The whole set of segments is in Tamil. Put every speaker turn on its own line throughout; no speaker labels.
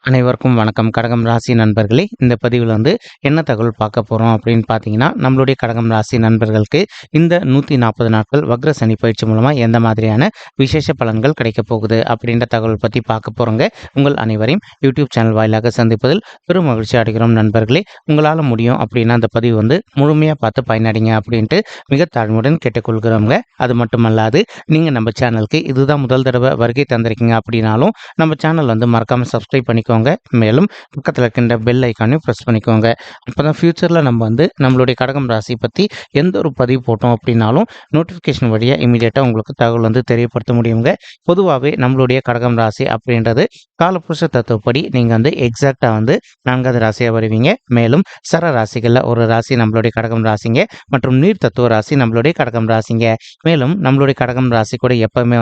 அனைவருக்கும் வணக்கம். கடகம் ராசி நண்பர்களே, இந்த பதிவில் என்ன தகவல் பார்க்க போகிறோம் அப்படின்னு பார்த்தீங்கன்னா, நம்மளுடைய கடகம் ராசி நண்பர்களுக்கு இந்த 140 நாட்கள் வக்ர சனி பயிற்சி மூலமாக எந்த மாதிரியான விசேஷ பலன்கள் கிடைக்க போகுது அப்படின்ற தகவல் பற்றி பார்க்க போகிறோங்க. உங்கள் அனைவரையும் யூடியூப் சேனல் வாயிலாக சந்திப்பதில் பெரும் மகிழ்ச்சி அடைகிறோம் நண்பர்களே. உங்களால் முடியும் அப்படின்னா அந்த பதிவு முழுமையாக பார்த்து பயனடைங்க அப்படின்ட்டு மிக தாழ்மையுடன் கேட்டுக்கொள்கிறோங்க. அது மட்டுமல்லாது, நீங்கள் நம்ம சேனலுக்கு இதுதான் முதல் தடவை வருகை தந்திருக்கீங்க அப்படின்னாலும் நம்ம சேனல் மறக்காமல் சப்ஸ்கிரைப் பண்ணிக்கோங்க. மேலும் பக்கத்தில் இருக்கின்ற பெல் ஐக்கானையும் ப்ரெஸ் பண்ணிக்கோங்க. அப்போ தான் ஃப்யூச்சரில் நம்ம நம்மளுடைய கடகம் ராசி பற்றி எந்த ஒரு பதிவு போட்டோம் அப்படின்னாலும் நோட்டிஃபிகேஷன் வழியாக இமீடியட்டாக உங்களுக்கு தகவல் தெரியப்படுத்த முடியுங்க. பொதுவாகவே நம்மளுடைய கடகம் ராசி அப்படின்றது காலபுருஷ தத்துவப்படி நீங்கள் எக்ஸாக்டாக 4வது ராசியாக வருவீங்க. மேலும் சர ராசிகளில் ஒரு ராசி நம்மளுடைய கடகம் ராசிங்க மற்றும் நீர் தத்துவ ராசி நம்மளுடைய கடகம் ராசிங்க. மேலும் நம்மளுடைய கடகம் ராசி கூட எப்பவுமே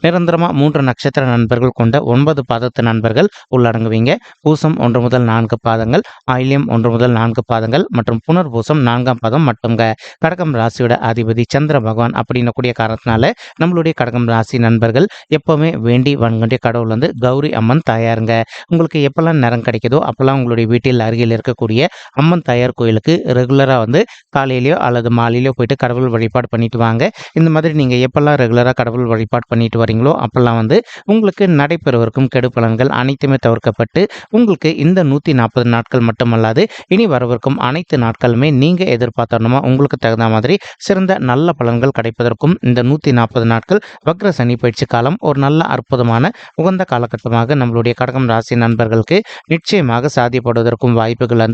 நிரந்தரமாக 3 நட்சத்திர நண்பர்கள் கொண்ட 9 பாதத்து நண்பர்கள் உள்ளடங்குவீங்க. பூசம் 1 முதல் 4 பாதங்கள், ஆயில்யம் 1 முதல் 4 பாதங்கள் மற்றும் புனர்பூசம் 4ஆம் பாதம் மட்டுங்க. கடகம் ராசியோட அதிபதி சந்திர பகவான் அப்படின்னு கூடிய காரணத்தினால நம்மளுடைய கடகம் ராசி நண்பர்கள் எப்பவுமே வேண்டி வணங்கிய கடவுள் கௌரி அம்மன் தாயாருங்க. உங்களுக்கு எப்பெல்லாம் நேரம் கிடைக்குதோ அப்பெல்லாம் உங்களுடைய வீட்டில் அருகில் இருக்கக்கூடிய அம்மன் தாயார் கோயிலுக்கு ரெகுலராக காலையிலையோ அல்லது மாலையிலையோ போயிட்டு கடவுள் வழிபாடு பண்ணிட்டு வாங்க. இந்த மாதிரி நீங்கள் எப்பெல்லாம் ரெகுலராக கடவுள் வழிபாடு பண்ணிட்டு வரீங்களோ அப்பெல்லாம் உங்களுக்கு நடைபெறுவதற்கும் கெடு பலன்கள் அனைத்துமே தவிர்க்கப்பட்டு உங்களுக்கு இந்த 140 நாட்கள் மட்டுமல்லாது இனி வரவிருக்கும் அனைத்து நாட்களுமே நீங்க எதிர்பார்த்தோமா உங்களுக்கு தகுந்த மாதிரி சிறந்த நல்ல பலன்கள் கிடைப்பதற்கும் இந்த 140 நாட்கள் வக்ர சனி பயிற்சி காலம் ஒரு நல்ல அற்புதமான உகந்த காலகட்டமாக நம்மளுடைய கடகம் ராசி நண்பர்களுக்கு நிச்சயமாக சாத்தியப்படுவதற்கும் வாய்ப்புகள்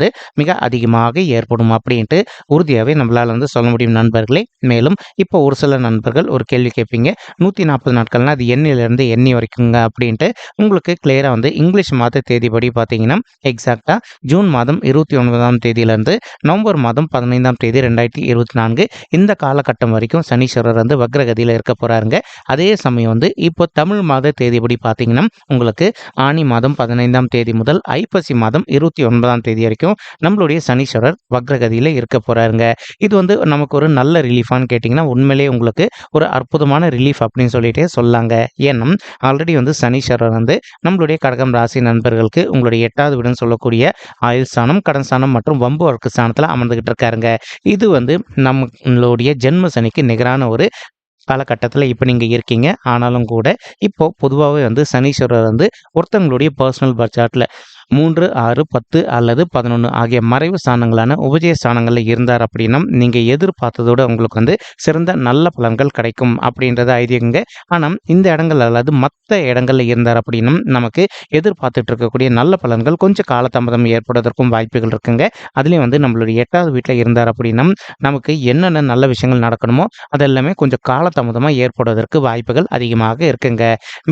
மிக அதிகமாக ஏற்படும் அப்படின்ட்டு உறுதியாகவே நம்மளால சொல்ல முடியும் நண்பர்களே. மேலும் இப்போ ஒரு சில நண்பர்கள் ஒரு கேள்வி கேட்பீங்க, 140 நாட்கள்னா அது எண்ணிலிருந்து எண்ணி வரைக்குங்க அப்படின்ட்டு. உங்களுக்கு கிளியரா இங்கிலீஷ் மாத தேதிப்படி பார்த்தீங்கன்னா எக்ஸாக்டா ஜூன் மாதம் 29ஆம் தேதியிலிருந்து நவம்பர் மாதம் 15ஆம் தேதி 2024 இந்த காலகட்டம் வரைக்கும் சனீஸ்வரர் வக்ரகதியில் இருக்க போறாருங்க. அதே சமயம் இப்போ தமிழ் மாத தேதிப்படி பார்த்தீங்கன்னா உங்களுக்கு ஆனி மாதம் 15ஆம் தேதி முதல் ஐப்பசி மாதம் 29ஆம் தேதி வரைக்கும் நம்மளுடைய சனீஸ்வரர் வக்ரகதியில் இருக்க போறாருங்க. இது நமக்கு ஒரு நல்ல ரிலீஃபான்னு கேட்டிங்கன்னா உண்மையிலேயே உங்களுக்கு ஒரு அற்புதமான ரிலீஃப் அப்படின்னு சொல்லிட்டே சொல்லாங்க. ஏன்னா ஆல்ரெடி சனீஸ்வரர் நம்மளுடைய கடகம் ராசி நண்பர்களுக்கு உங்களுடைய 8வது வீடுன்னு சொல்லக்கூடிய ஆயுள் ஸ்தானம், கடன் ஸ்தானம் மற்றும் வம்பு வழக்கு ஸ்தானத்தில் அமர்ந்துகிட்டு இருக்காருங்க. இது நம்மளுடைய ஜென்ம சனிக்கு நிகரான ஒரு காலகட்டத்தில் இப்போ நீங்கள் இருக்கீங்க. ஆனாலும் கூட இப்போ பொதுவாகவே சனீஸ்வரர் ஒருத்தவங்களுடைய பர்சனல் பட்ஜெட்டில் 3, 6, 10 அல்லது 11 ஆகிய மறைவு ஸ்தானங்களான உபஜய ஸ்தானங்களில் இருந்தார் அப்படின்னா நீங்கள் எதிர்பார்த்ததோடு உங்களுக்கு சிறந்த நல்ல பலன்கள் கிடைக்கும் அப்படின்றத ஐதீகங்க. ஆனால் இந்த இடங்கள் அல்லது மற்ற இடங்களில் இருந்தார் அப்படின்னா நமக்கு எதிர்பார்த்துட்டு இருக்கக்கூடிய நல்ல பலன்கள் கொஞ்சம் காலதாமதம் ஏற்படுவதற்கும் வாய்ப்புகள் இருக்குங்க. அதுலேயும் நம்மளுடைய 8வது வீட்டில் இருந்தார் அப்படின்னா நமக்கு என்னென்ன நல்ல விஷயங்கள் நடக்கணுமோ அதெல்லாமே கொஞ்சம் காலதாமதமாக ஏற்படுவதற்கு வாய்ப்புகள் அதிகமாக இருக்குங்க.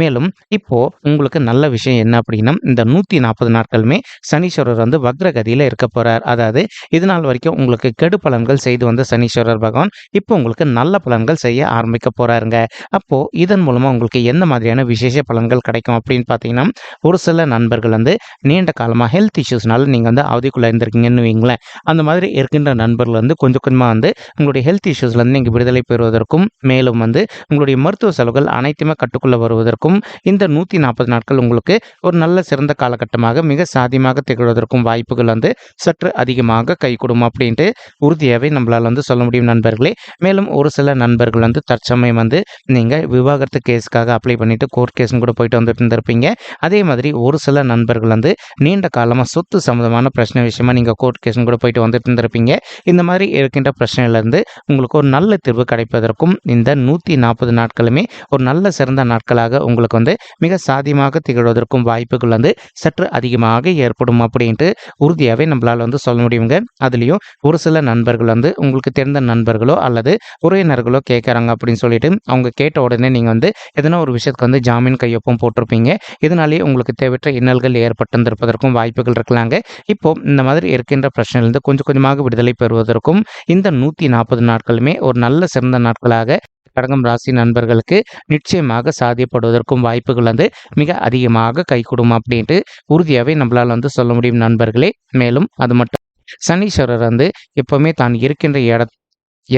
மேலும் இப்போ உங்களுக்கு நல்ல விஷயம் என்ன அப்படின்னா இந்த 140 நாட்களுமே சனீஸ்வரர் வக்ரகதியில் இருக்க போறார். அதாவது இது நாள் வரைக்கும் உங்களுக்கு கெடு பலன்கள் செய்து வந்த சனீஸ்வரர் பகவான் இப்போ உங்களுக்கு நல்ல பலன்கள் செய்ய ஆரம்பிக்க போறாருங்க. அப்போ இதன் மூலமா உங்களுக்கு எந்த மாதிரியான விசேஷ பலன்கள் கிடைக்கும் அப்படின்னு பார்த்தீங்கன்னா, ஒரு சில நண்பர்கள் நீண்ட காலமாக ஹெல்த் இஷ்யூஸ்னால நீங்க அவதிக்குள்ள இருந்திருக்கீங்கன்னு வைங்களேன். அந்த மாதிரி இருக்கின்ற நண்பர்கள் கொஞ்சம் கொஞ்சமா உங்களுடைய ஹெல்த் இஷ்யூஸ்ல நீங்க விடுதலை பெறுவதற்கும் மேலும் உங்களுடைய மருத்துவ செலவுகள் அனைத்துமே கட்டுக்குள்ள வருவதற்கும் இந்த 140 நாட்கள் உங்களுக்கு ஒரு நல்ல சிறந்த காலகட்டமாக மிக சாத்தியமாக திகழ்வதற்கும் வாய்ப்புகள் சற்று அதிகமாக கைகூடும் அப்படின்ட்டு உறுதியாகவே நம்மளால் சொல்ல முடியும் நண்பர்களே. மேலும் ஒரு சில நண்பர்கள் தற்சமயம் நீங்க விவாகரத்து கேஸுக்காக அப்ளை பண்ணிட்டு கோர்ட் கேஸ் கூட போயிட்டு வந்துட்டு இருந்திருப்பீங்க. அதே மாதிரி ஒரு சில நண்பர்கள் நீண்ட காலமாக சொத்து சம்பந்தமான பிரச்சனை விஷயமா நீங்க கோர்ட் கேஸ் கூட போயிட்டு வந்துட்டு இருந்திருப்பீங்க. இந்த மாதிரி இருக்கின்ற பிரச்சனையிலிருந்து உங்களுக்கு ஒரு நல்ல தீர்வு கிடைப்பதற்கும் இந்த 140 நாட்களுமே ஒரு நல்ல சிறந்த நாட்களாக உங்களுக்கு மிக சாத்தியமாக திகழ்வதற்கும் வாய்ப்புகள் சற்று அதிகமாக ஏற்படும் அப்படின்ட்டு உறுதியாகவே நம்மளால் சொல்ல முடியுங்க. அதுலேயும் ஒரு சில நண்பர்கள் உங்களுக்கு தெரிந்த நண்பர்களோ அல்லது உறவினர்களோ கேட்குறாங்க அப்படின்னு சொல்லிட்டு அவங்க கேட்ட உடனே நீங்கள் எதனா ஒரு விஷயத்துக்கு ஜாமீன் கையொப்பம் போட்டிருப்பீங்க. இதனாலேயே உங்களுக்கு தேவையற்ற இன்னல்கள் ஏற்பட்டிருப்பதற்கும் வாய்ப்புகள் இருக்கலாங்க. இப்போ இந்த மாதிரி இருக்கின்ற பிரச்சனையிலிருந்து கொஞ்சம் கொஞ்சமாக விடுதலை பெறுவதற்கும் இந்த 140 நாட்களுமே ஒரு நல்ல சிறந்த நாட்களாக கடகம் ராசி நண்பர்களுக்கு நிச்சயமாக சாத்தியப்படுவதற்கும் வாய்ப்புகள் மிக அதிகமாக கைகூடும் அப்படின்ட்டு உறுதியாகவே நம்மளால் சொல்ல முடியும் நண்பர்களே. மேலும் அது மட்டும் சனீஸ்வரர் எப்பவுமே தான் இருக்கின்ற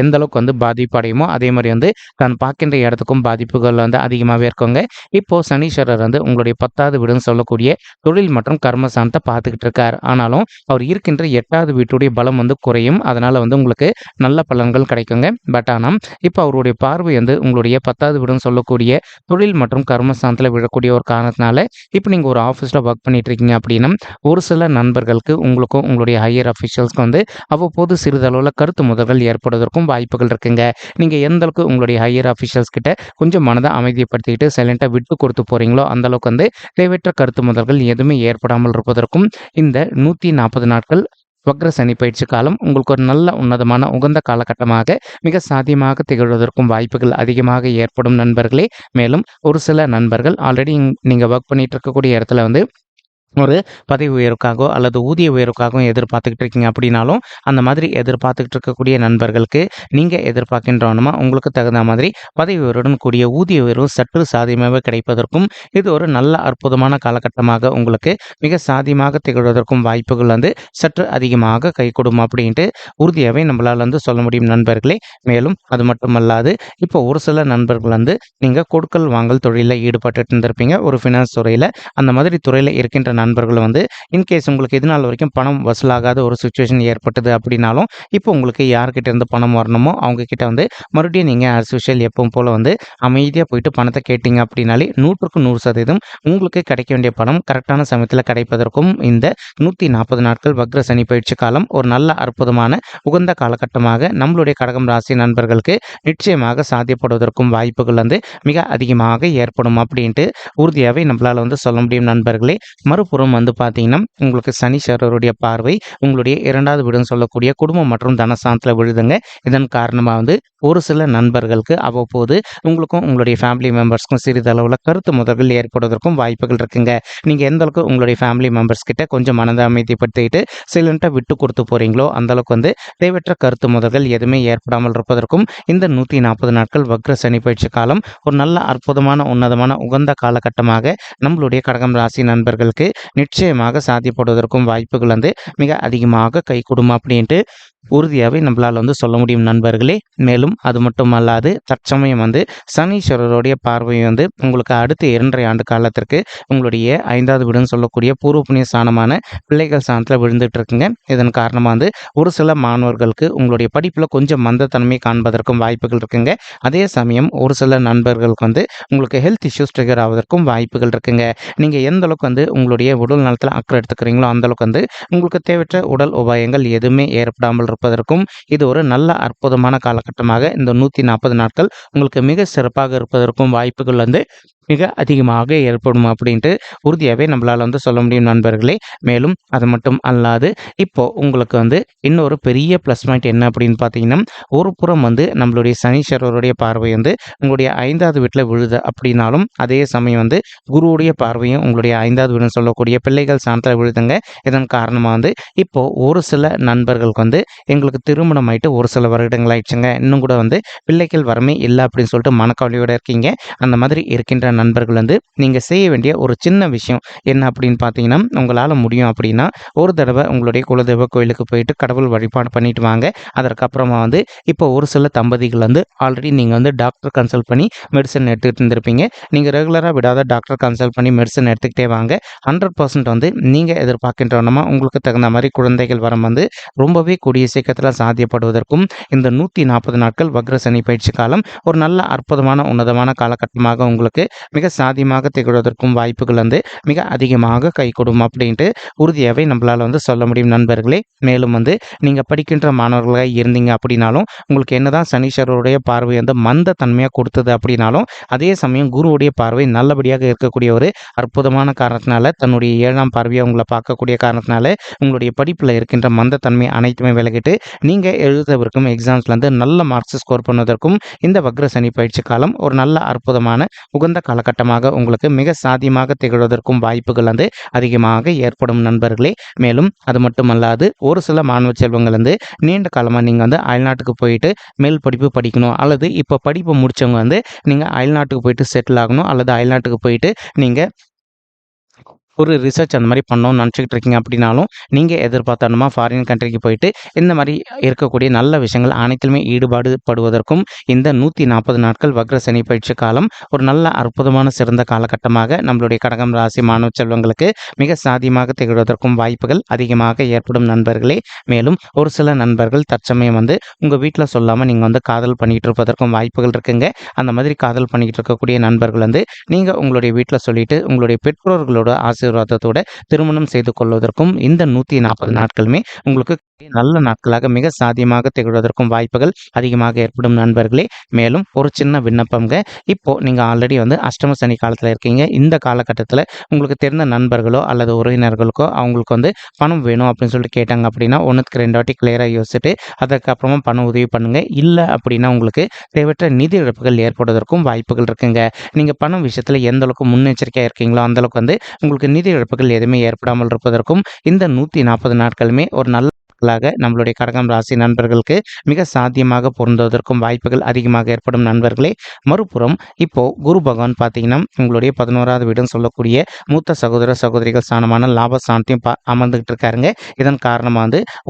எந்த அளவுக்கு வந்து பாதிப்பு அடையுமோ அதே மாதிரி வந்து தான் பார்க்கின்ற இடத்துக்கும் பாதிப்புகள் வந்து அதிகமாகவே இருக்குங்க. இப்போ சனீஸ்வரர் வந்து உங்களுடைய 10வது வீடுன்னு சொல்லக்கூடிய தொழில் மற்றும் கர்மஸ்தானத்தை பார்த்துக்கிட்டு இருக்கார். ஆனாலும் அவர் இருக்கின்ற 8வது வீட்டுடைய பலம் வந்து குறையும். அதனால வந்து உங்களுக்கு நல்ல பலன்கள் கிடைக்குங்க. பட் ஆனால் இப்போ அவருடைய பார்வை வந்து உங்களுடைய 10வது வீடுன்னு சொல்லக்கூடிய தொழில் மற்றும் கர்மஸ்தானத்தில் விழக்கூடிய ஒரு காரணத்தினால இப்போ நீங்கள் ஒரு ஆஃபீஸில் ஒர்க் பண்ணிட்டு இருக்கீங்க அப்படின்னா ஒரு சில நண்பர்களுக்கு உங்களுக்கும் உங்களுடைய ஹையர் அஃபிஷியல்ஸ்க்கும் வந்து அவ்வப்போது சிறிதளவில் கருத்து முதல்கள் ஏற்படுவதற்கும் வாய்ப்புகள் இருக்குங்க. நீங்கள் எந்த அளவுக்கு உங்களுடைய ஹையர் அஃபிஷியல்ஸ் கிட்ட கொஞ்சம் மனதை அமைதிப்படுத்திக்கிட்டு சைலண்டாக விட்டு கொடுத்து போகிறீங்களோ அந்த அளவுக்கு வந்து தேவையற்ற கருத்து முதல்கள் எதுவுமே ஏற்படாமல் இருப்பதற்கும் இந்த 140 நாட்கள் வக்ர சனி பயிற்சி காலம் உங்களுக்கு ஒரு நல்ல உன்னதமான உகந்த காலகட்டமாக மிக சாத்தியமாக திகழ்வதற்கும் வாய்ப்புகள் அதிகமாக ஏற்படும் நண்பர்களே. மேலும் ஒரு சில நண்பர்கள் ஆல்ரெடி நீங்கள் ஒர்க் பண்ணிட்டு இருக்கக்கூடிய இடத்துல வந்து ஒரு பதவி உயர்வுக்காகவோ அல்லது ஊதிய உயர்வுக்காகவும் எதிர்பார்த்துக்கிட்டு இருக்கீங்க அப்படின்னாலும் அந்த மாதிரி எதிர்பார்த்துக்கிட்டு இருக்கக்கூடிய நண்பர்களுக்கு நீங்கள் எதிர்பார்க்கின்றவனமா உங்களுக்கு தகுந்த மாதிரி பதவி உயர்வுடன் கூடிய ஊதிய உயர்வு சற்று சாத்தியமாக கிடைப்பதற்கும் இது ஒரு நல்ல அற்புதமான காலகட்டமாக உங்களுக்கு மிக சாத்தியமாக திகழ்வதற்கும் வாய்ப்புகள் வந்து சற்று அதிகமாக கைகூடும் அப்படின்ட்டு உறுதியாகவே நம்மளால் வந்து சொல்ல முடியும் நண்பர்களே. மேலும் அது மட்டுமல்லாது இப்போ ஒரு சில நண்பர்கள் வந்து நீங்கள் கொடுக்கல் வாங்கல் தொழிலில் ஈடுபட்டு இருந்திருப்பீங்க ஒரு ஃபினான்ஸ் துறையில். அந்த மாதிரி துறையில் இருக்கின்ற நண்பர்கள் வந்து இன்கேஸ் உங்களுக்கு இது நாள் வரைக்கும் பணம் வசூலாகாத ஒரு சுச்சுவேஷன் ஏற்பட்டது அப்படின்னாலும் இப்போ உங்களுக்கு யார்கிட்ட இருந்து பணம் வரணுமோ அவங்க கிட்ட வந்து மறுபடியும் நீங்கள் ஆஸ் யூஷுவல் எப்பவும் போல் வந்து அமைதியாக போயிட்டு பணத்தை கேட்டீங்க அப்படின்னாலே 100க்கு 100% உங்களுக்கு கிடைக்க வேண்டிய பணம் கரெக்டான சமயத்தில் கிடைப்பதற்கும் இந்த 140 நாட்கள் வக்ர சனி பயிற்சி காலம் ஒரு நல்ல அற்புதமான உகந்த காலகட்டமாக நம்மளுடைய கடகம் ராசி நண்பர்களுக்கு நிச்சயமாக சாத்தியப்படுவதற்கும் வாய்ப்புகள் வந்து மிக அதிகமாக ஏற்படும் அப்படின்ட்டு உறுதியாகவே நம்மளால் வந்து சொல்ல முடியும் நண்பர்களே. மறுபுறம் வந்து பார்த்தீங்கன்னா உங்களுக்கு சனீஸ்வரருடைய பார்வை உங்களுடைய 2வது வீடுன்னு சொல்லக்கூடிய குடும்பம் மற்றும் தனஸ்தானத்தில் விழுதுங்க. இதன் காரணமாக வந்து ஒரு சில நண்பர்களுக்கு அவ்வப்போது உங்களுக்கும் உங்களுடைய ஃபேமிலி மெம்பர்ஸ்க்கும் சிறிதளவில் கருத்து முதல்கள் ஏற்படுவதற்கும் வாய்ப்புகள் இருக்குங்க. நீங்கள் எந்த அளவுக்கு உங்களுடைய ஃபேமிலி மெம்பர்ஸ் கிட்ட கொஞ்சம் மனதை அமைதிப்படுத்திட்டு சைலண்டாக விட்டு கொடுத்து போகிறீங்களோ அந்தளவுக்கு வந்து தேவையற்ற கருத்து முதல்கள் எதுவுமே ஏற்படாமல் இருப்பதற்கும் இந்த 140 நாட்கள் வக்ர சனி பயிற்சி காலம் ஒரு நல்ல அற்புதமான உன்னதமான உகந்த காலகட்டமாக நம்மளுடைய கடகம் ராசி நண்பர்களுக்கு நிச்சயமாக சாத்தியப்படுவதற்கும் வாய்ப்புகள் வந்து மிக அதிகமாக கைகூடும் அப்படின்ட்டு உறுதியாகவே நம்மளால் வந்து சொல்ல முடியும் நண்பர்களே. மேலும் அது மட்டும் அல்லாது தற்சமயம் வந்து சனீஸ்வரருடைய பார்வை வந்து உங்களுக்கு அடுத்த 2.5 ஆண்டு காலத்திற்கு உங்களுடைய 5வது வீடுன்னு சொல்லக்கூடிய பூர்வ புண்ணிய ஸ்தானமான பிள்ளைகள் ஸ்தானத்தில் விழுந்துட்டு இருக்குங்க. இதன் காரணமாக வந்து ஒரு சில மாணவர்களுக்கு உங்களுடைய படிப்பில் கொஞ்சம் மந்தத்தன்மை காண்பதற்கும் வாய்ப்புகள் இருக்குங்க. அதே சமயம் ஒரு சில நண்பர்களுக்கு வந்து உங்களுக்கு ஹெல்த் இஷ்யூஸ் ட்ரிகர் ஆவதற்கும் வாய்ப்புகள் இருக்குங்க. நீங்கள் எந்த அளவுக்கு வந்து உங்களுடைய உடல் நலத்தில் அக்கறை எடுத்துக்கிறீங்களோ அந்த அளவுக்கு வந்து உங்களுக்கு தேவையற்ற உடல் உபாயங்கள் எதுவுமே ஏற்படாமல் இருப்பதற்கும் இது ஒரு நல்ல அற்புதமான காலகட்டமாக இந்த 140 நாட்கள் உங்களுக்கு மிக சிறப்பாக இருப்பதற்கும் வாய்ப்புகள் வந்து மிக அதிகமாக ஏற்படும் அப்படின்ட்டு உறுதியாகவே நம்மளால் வந்து சொல்ல முடியும் நண்பர்களே. மேலும் அது மட்டும் அல்லாது இப்போ உங்களுக்கு வந்து இன்னொரு பெரிய ப்ளஸ் பாயிண்ட் என்ன அப்படின்னு பார்த்தீங்கன்னா ஒரு புறம் வந்து நம்மளுடைய சனீஸ்வரருடைய பார்வை வந்து உங்களுடைய 5வது வீட்டில் விழுது அப்படின்னாலும் அதே சமயம் வந்து குருவுடைய பார்வையும் உங்களுடைய 5வது வீடுன்னு சொல்லக்கூடிய பிள்ளைகள் ஸ்தானத்தில் விழுதுங்க. இதன் காரணமாக வந்து இப்போ ஒரு சில நண்பர்களுக்கு வந்து எங்களுக்கு திருமணம் ஆயிட்டு ஒரு சில வருடங்கள் ஆயிடுச்சுங்க, இன்னும் கூட வந்து பிள்ளைகள் வரமே இல்லை அப்படின்னு சொல்லிட்டு மனக்கவலையோடு இருக்கீங்க. அந்த மாதிரி இருக்கின்ற நண்பர்கள் வந்து நீங்கள் செய்ய வேண்டிய ஒரு சின்ன விஷயம் என்ன அப்படின்னு பார்த்தீங்கன்னா உங்களால் முடியும் அப்படின்னா ஒரு தடவை உங்களுடைய குலதெய்வ கோயிலுக்கு போயிட்டு கடவுள் வழிபாடு பண்ணிட்டு வாங்க. அதற்கப்புறமா வந்து இப்போ ஒரு சில தம்பதிகள் வந்து ஆல்ரெடி நீங்கள் வந்து டாக்டர் கன்சல்ட் பண்ணி மெடிசன் எடுத்துகிட்டு இருந்திருப்பீங்க. நீங்கள் ரெகுலராக விடாத டாக்டர் கன்சல்ட் பண்ணி மெடிசன் எடுத்துக்கிட்டே வாங்க. 100% வந்து நீங்கள் எதிர்பார்க்கின்றவனமா உங்களுக்கு தகுந்த மாதிரி குழந்தைகள் வரம் வந்து ரொம்பவே கூடிய சீக்கிரத்தில் சாத்தியப்படுவதற்கும் இந்த 140 நாட்கள் வக்ர சனி பயிற்சி காலம் ஒரு நல்ல அற்புதமான உன்னதமான காலகட்டமாக உங்களுக்கு மிக சாத்தியமாக திகழ்வதற்கும் வாய்ப்புகள் வந்து மிக அதிகமாக கைகூடும் அப்படின்ட்டு உறுதியாகவே நம்மளால் வந்து சொல்ல முடியும் நண்பர்களே. மேலும் வந்து நீங்கள் படிக்கின்ற மாணவர்களாக இருந்தீங்க அப்படின்னாலும் உங்களுக்கு என்னதான் சனீஸ்வரருடைய பார்வை வந்து மந்த தன்மையாக கொடுத்தது அப்படின்னாலும் அதே சமயம் குருவுடைய பார்வை நல்லபடியாக இருக்கக்கூடிய ஒரு அற்புதமான காரணத்தினால தன்னுடைய 7ஆம் பார்வையை உங்களை பார்க்கக்கூடிய காரணத்தினால உங்களுடைய படிப்பில் இருக்கின்ற மந்த தன்மை அனைத்துமே விலகிட்டு நீங்கள் எழுதவிருக்கும் எக்ஸாம்ஸ்லேருந்து நல்ல மார்க்ஸ் ஸ்கோர் பண்ணுவதற்கும் இந்த வக்ர சனி பயிற்சி காலம் ஒரு நல்ல அற்புதமான உகந்த காலகட்டமாக உங்களுக்கு மிக சாத்தியமாக திகழ்வதற்கும் வாய்ப்புகள் வந்து அதிகமாக ஏற்படும் நண்பர்களே. மேலும் அது மட்டுமல்லாது ஒரு சில மாணவ செல்வங்கள் வந்து நீண்ட காலமாக நீங்கள் வந்து அயல்நாட்டுக்கு போயிட்டு மேல் படிப்பு படிக்கணும் அல்லது இப்போ படிப்பு முடித்தவங்க வந்து நீங்கள் அயல்நாட்டுக்கு போயிட்டு செட்டில் ஆகணும் அல்லது அயல்நாட்டுக்கு போயிட்டு நீங்கள் ஒரு ரிசர்ச் அந்த மாரி பண்ணணும்னு நினச்சுக்கிட்டு இருக்கீங்க அப்படின்னாலும், நீங்க எதிர்பார்த்தோனமா ஃபாரின் கண்ட்ரிக்கு போயிட்டு, இந்த மாரி இருக்கக்கூடிய நல்ல விஷயங்கள் அனைத்திலுமே ஈடுபாடு படுவதற்கும், இந்த 140 நாட்கள் வக்ர சனி பயிற்சி காலம் ஒரு நல்ல அற்புதமான சிறந்த காலகட்டமாக நம்மளுடைய கடகம் ராசி மாணவ செல்வங்களுக்கு மிக சாதியமாக திகழ்வதற்கும் வாய்ப்புகள் அதிகமாக ஏற்படும் நண்பர்களே. மேலும் ஒரு சில நண்பர்கள் தற்சமயம் உங்க வீட்ல சொல்லாம நீங்க காதல் பண்ணிட்டு இருப்பதற்கும் வாய்ப்புகள் இருக்குங்க. அந்த மாதிரி காதல் பண்ணிக்கிட்டு இருக்கக்கூடிய நண்பர்கள் நீங்க உங்களுடைய வீட்ல சொல்லிட்டு, உங்களுடைய பெற்றோர்களோட ஆசீர்வாதத்தோட திருமணம் செய்து கொள்வதற்கும் இந்த 140 நாட்களுமே உங்களுக்கு நல்ல நாட்களாக மிக சாத்தியமாக திகழ்வதற்கும் வாய்ப்புகள் அதிகமாக ஏற்படும் நண்பர்களே. மேலும் ஒரு சின்ன விண்ணப்பம்ங்க. இப்போ நீங்க ஆல்ரெடி அஷ்டம சனி காலத்துல இருக்கீங்க. இந்த காலகட்டத்துல உங்களுக்கு தெரிந்த நண்பர்களோ அல்லது உறவினர்களுக்கோ அவங்களுக்கு பணம் வேணும் அப்படின்னு சொல்லிட்டு கேட்டாங்க அப்படின்னா, 1க்கு 2 வாட்டி கிளியரா யோசிச்சுட்டு அதுக்கப்புறமா பண உதவி பண்ணுங்க. இல்ல அப்படின்னா உங்களுக்கு தேவையற்ற நிதி இழப்புகள் ஏற்படுவதற்கும் வாய்ப்புகள் இருக்குங்க. நீங்க பணம் விஷயத்துல எந்த அளவுக்கு முன்னெச்சரிக்கையா இருக்கீங்களோ அந்த அளவுக்கு உங்களுக்கு நிதி இழப்புகள் எதுவுமே ஏற்படாமல் இருப்பதற்கும் இந்த 140 நாட்களுமே ஒரு நல்ல நாட்களாக நம்மளுடைய கடகம் ராசி நண்பர்களுக்கு மிக சாத்தியமாக பொருந்துவதற்கும் வாய்ப்புகள் அதிகமாக ஏற்படும் நண்பர்களே. மறுபுறம் இப்போ குரு பகவான் பார்த்தீங்கன்னா உங்களுடைய 11வது வீடுன்னு சொல்லக்கூடிய மூத்த சகோதர சகோதரிகள் ஸ்தானமான லாப ஸ்தானத்தையும் அமர்ந்துகிட்டு இருக்காருங்க. இதன் காரணமா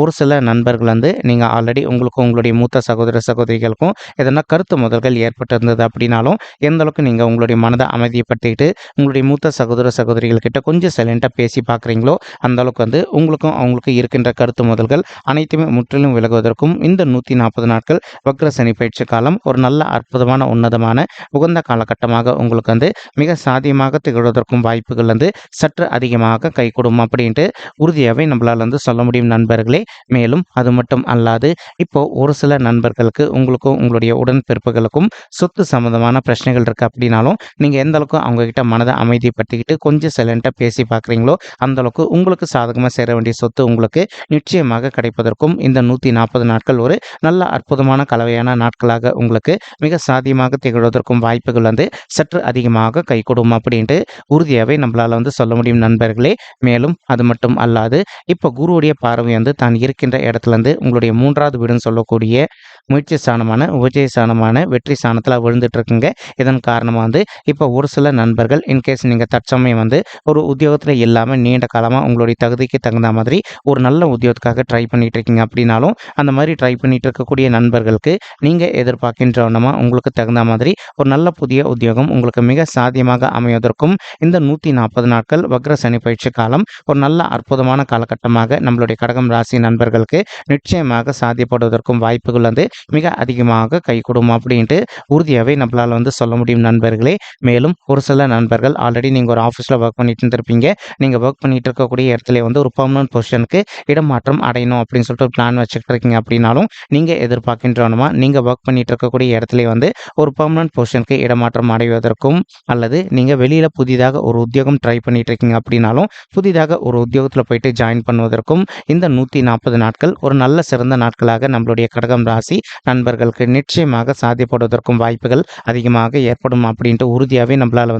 ஒரு சில நண்பர்கள் நீங்க ஆல்ரெடி உங்களுக்கும் உங்களுடைய மூத்த சகோதர சகோதரிகளுக்கும் எதனா கருத்து முதல்கள் ஏற்பட்டிருந்தது அப்படின்னாலும், எந்த அளவுக்கு நீங்க உங்களுடைய மனதை அமைதிப்படுத்திக்கிட்டு உங்களுடைய மூத்த சகோதர சகோதரிகள் கிட்ட கொஞ்சம் சைலண்டா பேசி பார்க்குறீங்களோ, அந்த அளவுக்கு உங்களுக்கும் அவங்களுக்கும் இருக்கின்ற கருத்து முதல்கள் அனைத்துமே முற்றிலும் விலகுவதற்கும் இந்த 140 நாட்கள் வக்ர சனி பயிற்சி காலம் ஒரு நல்ல அற்புதமான உன்னதமான உகந்த காலகட்டமாக உங்களுக்கு மிக சாதியமாக திகழ்வதற்கும் வாய்ப்புகள் சற்று அதிகமாக கைகூடும் அப்படின்ட்டு உறுதியாகவே நம்மளால் சொல்ல முடியும் நண்பர்களே. மேலும் அது மட்டும் அல்லாது இப்போ ஒரு சில நண்பர்களுக்கு உங்களுக்கும் உங்களுடைய உடன்பிறப்புகளுக்கும் சொத்து சம்பந்தமான பிரச்சனைகள் இருக்கு அப்படின்னாலும், நீங்க எந்த அளவுக்கு அவங்க கிட்ட மனதை அமைதிப்படுத்திக்கிட்டு கொஞ்சம் சைலண்டா பேசி பார்க்குறீங்களோ அந்த அளவுக்கு உங்களுக்கு சாதகமாக சேர வேண்டிய சொத்து உங்களுக்கு நிச்சயமாக கிடைப்பதற்கும் இந்த 140 நாட்கள் ஒரு நல்ல அற்புதமான கலவையான நாட்களாக உங்களுக்கு மிக சாத்தியமாக திகழ்வதற்கும் வாய்ப்புகள் சற்று அதிகமாக கைகூடும் அப்படின்ட்டு உறுதியாகவே நம்மளால சொல்ல முடியும் நண்பர்களே. மேலும் அது மட்டும் அல்லாது இப்போ குருவுடைய பார்வை தான் இருக்கின்ற இடத்துல உங்களுடைய 3வது வீடுன்னு சொல்லக்கூடிய முயற்சி ஸ்தானமான உபஜய ஸ்தானமான வெற்றி ஸ்தானத்தில் விழுந்துட்டு இருக்குங்க. இதன் காரணமாக இப்போ ஒரு சில நண்பர்கள் இன்கேஸ் நீங்கள் தற்சமயம் ஒரு உத்தியோகத்தில் இல்லாமல் நீண்ட காலமாக உங்களுடைய தகுதிக்கு தகுந்த மாதிரி ஒரு நல்ல உத்தியோகத்துக்காக ட்ரை பண்ணிட்டு இருக்கீங்க அப்படின்னாலும், அந்த மாதிரி ட்ரை பண்ணிட்டு இருக்கக்கூடிய நண்பர்களுக்கு நீங்கள் எதிர்பார்க்கின்றவனமா உங்களுக்கு தகுந்த மாதிரி ஒரு நல்ல புதிய உத்தியோகம் உங்களுக்கு மிக சாத்தியமாக அமைவதற்கும் இந்த 140 நாட்கள் வக்ர சனி பயிற்சி காலம் ஒரு நல்ல அற்புதமான காலகட்டமாக நம்மளுடைய கடகம் ராசி நண்பர்களுக்கு நிச்சயமாக சாத்தியப்படுவதற்கும் வாய்ப்புகள் மிக அதிகமாக கைகூடும் அப்படின்ட்டு உறுதியாகவே நம்மளால் சொல்ல முடியும் நண்பர்களே. மேலும் ஒரு சில நண்பர்கள் ஆல்ரெடி நீங்கள் ஒரு ஆஃபீஸில் ஒர்க் பண்ணிட்டு இருந்திருப்பீங்க. நீங்கள் ஒர்க் பண்ணிட்டு இருக்கக்கூடிய இடத்துல ஒரு பர்மனன்ட் பொசிஷனுக்கு இடமாற்றம் அடையணும் அப்படின்னு சொல்லிட்டு பிளான் வச்சுக்கிட்டு இருக்கீங்க அப்படின்னாலும், நீங்கள் எதிர்பார்க்கின்றவனமா நீங்கள் ஒர்க் பண்ணிட்டு இருக்கக்கூடிய இடத்துல ஒரு பர்மனன்ட் பொசிஷனுக்கு இடமாற்றம் அடைவதற்கும், அல்லது நீங்கள் வெளியில் புதிதாக ஒரு உத்தியோகம் ட்ரை பண்ணிட்டு இருக்கீங்க அப்படின்னாலும் புதிதாக ஒரு உத்தியோகத்தில் போயிட்டு ஜாயின் பண்ணுவதற்கும் இந்த 140 நாட்கள் ஒரு நல்ல சிறந்த நாட்களாக நம்மளுடைய கடகம் ராசி நண்பர்களுக்கு நிச்சயமாக சாத்தியப்படுவதற்கும் வாய்ப்புகள் அதிகமாக ஏற்படும் அப்படின்ட்டு உறுதியாகவே நம்மளால்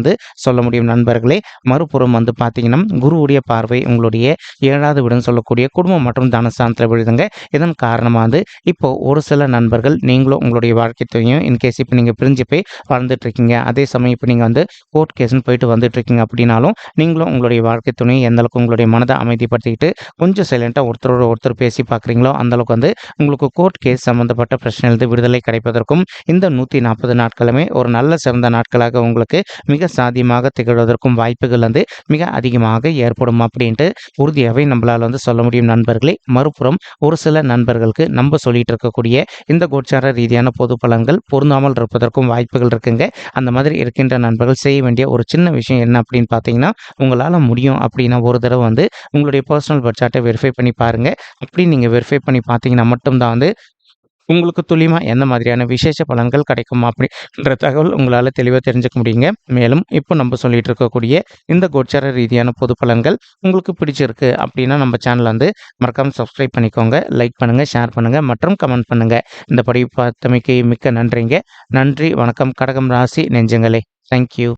சொல்ல முடியும் நண்பர்களே. மறுபுறம் பார்த்தீங்கன்னா குருவுடைய பார்வை உங்களுடைய 7வது வீடுன்னு சொல்லக்கூடிய குடும்பம் மற்றும் தனஸ்தானத்தில் விழுதுங்க. இதன் காரணமாக இப்போ ஒரு சில நண்பர்கள் நீங்களும் உங்களுடைய வாழ்க்கை துணையும் இன்கேஸ் இப்போ நீங்கள் பிரிஞ்சு போய் வாழ்ந்துட்டு இருக்கீங்க, அதே சமயம் இப்போ நீங்கள் கோர்ட் கேஸ்ன்னு போயிட்டு வந்துட்டு இருக்கீங்க அப்படின்னாலும், நீங்களும் உங்களுடைய வாழ்க்கை துணையை எந்த அளவுக்கு உங்களுடைய மனதை அமைதிப்படுத்திக்கிட்டு கொஞ்சம் சைலண்டாக ஒருத்தரோட ஒருத்தர் பேசி பார்க்குறீங்களோ அந்த அளவுக்கு உங்களுக்கு கோர்ட் கேஸ் சம்பந்தப்பட்ட பிரச்சனையிலிருந்து விடுதலை கிடைப்பதற்கும் இந்த 140 நாட்களுமே ஒரு நல்ல சிறந்த நாட்களாக உங்களுக்கு மிக சாத்தியமாக திகழ்வதற்கும் வாய்ப்புகள் மிக அதிகமாக ஏற்படும் அப்படின்ட்டு உறுதியாகவே நம்மளால் சொல்ல முடியும் நண்பர்களே. மறுபுறம் ஒரு சில நண்பர்களுக்கு நம்ம சொல்லிட்டு இருக்கக்கூடிய இந்த கோச்சார ரீதியான பொது பலன்கள் பொருந்தாமல் இருப்பதற்கும் வாய்ப்புகள் இருக்குங்க. அந்த மாதிரி இருக்கின்ற நண்பர்கள் செய்ய வேண்டிய ஒரு சின்ன விஷயம் என்ன அப்படின்னு பார்த்தீங்கன்னா, உங்களால் முடியும் அப்படின்னா ஒரு தடவை உங்களுடைய பர்சனல் பட்ஜெட்டை வெரிஃபை பண்ணி பாருங்க. அப்படி நீங்கள் வெரிஃபை பண்ணி பார்த்தீங்கன்னா மட்டும்தான் உங்களுக்கு துல்லியமா எந்த மாதிரியான விசேஷ பலன்கள் கிடைக்கும் அப்படின்ற தகவல் உங்களால் தெளிவாக தெரிஞ்சுக்க முடியுங்க. மேலும் இப்போ நம்ம சொல்லிட்டு இருக்கக்கூடிய இந்த கோச்சார ரீதியான பொது பலன்கள் உங்களுக்கு பிடிச்சிருக்கு அப்படின்னா நம்ம சேனல் மறக்காம சப்ஸ்கிரைப் பண்ணிக்கோங்க, லைக் பண்ணுங்க, ஷேர் பண்ணுங்க மற்றும் கமெண்ட் பண்ணுங்க. இந்த படி பார்த்தமைக்கு மிக்க நன்றிங்க. நன்றி, வணக்கம் கடகம் ராசி நெஞ்சங்களே. தேங்க்யூ.